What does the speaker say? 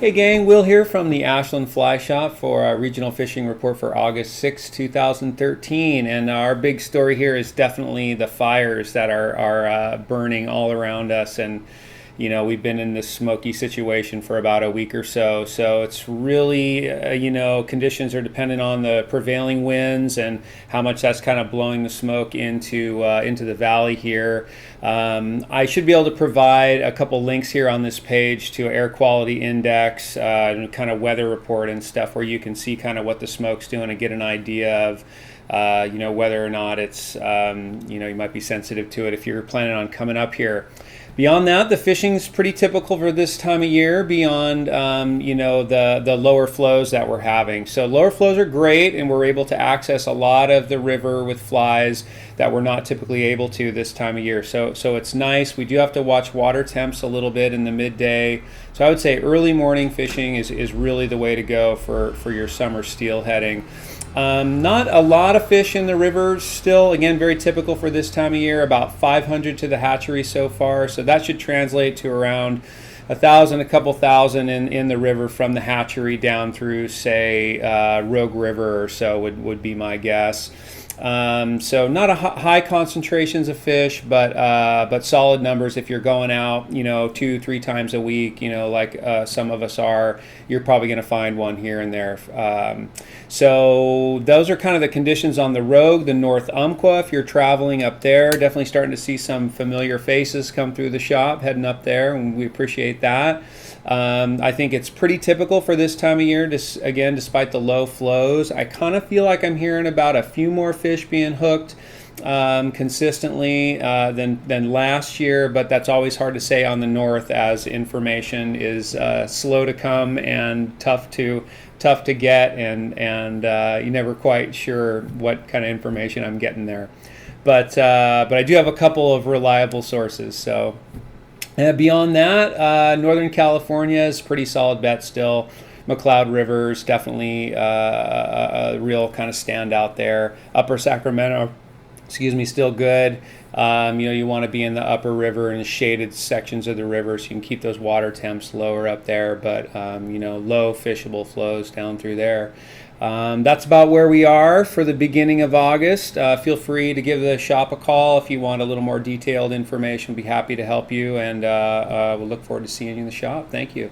Hey gang, Will here from the Ashland Fly Shop for our regional fishing report for August 6, 2013. And our big story here is definitely the fires that are burning all around us. And we've been in this smoky situation for about a week or so. So it's really, conditions are dependent on the prevailing winds and how much that's kind of blowing the smoke into the valley here. I should be able to provide a couple links here on this page to air quality index and kind of weather report and stuff where you can see kind of what the smoke's doing and get an idea of whether or not it's, you might be sensitive to it if you're planning on coming up here. Beyond that, the fishing's pretty typical for this time of year beyond, the lower flows that we're having. So lower flows are great, and we're able to access a lot of the river with flies that we're not typically able to this time of year. So it's nice. We do have to watch water temps a little bit in the midday. So I would say early morning fishing is really the way to go for your summer steelheading. Not a lot of fish in the rivers still, again, very typical for this time of year, about 500 to the hatchery so far. So that should translate to around 1,000, a couple thousand in the river from the hatchery down through, say, Rogue River or so would be my guess. So not high concentrations of fish, but solid numbers. If you're going out, 2-3 times a week, like some of us are, you're probably going to find one here and there. So those are kind of the conditions on the Rogue, the North Umpqua. If you're traveling up there, definitely starting to see some familiar faces come through the shop heading up there, and we appreciate that. I think it's pretty typical for this time of year, again, despite the low flows. I kind of feel like I'm hearing about a few more fish being hooked consistently than last year, but that's always hard to say on the north as information is slow to come and tough to get, and you're never quite sure what kind of information I'm getting there. But I do have a couple of reliable sources. So beyond that, Northern California is a pretty solid bet still. McCloud River's definitely a real kind of standout there. Upper Sacramento, still good. You want to be in the upper river and shaded sections of the river so you can keep those water temps lower up there, but low fishable flows down through there. That's about where we are for the beginning of August. Feel free to give the shop a call if you want a little more detailed information. We'll be happy to help you, and we'll look forward to seeing you in the shop. Thank you.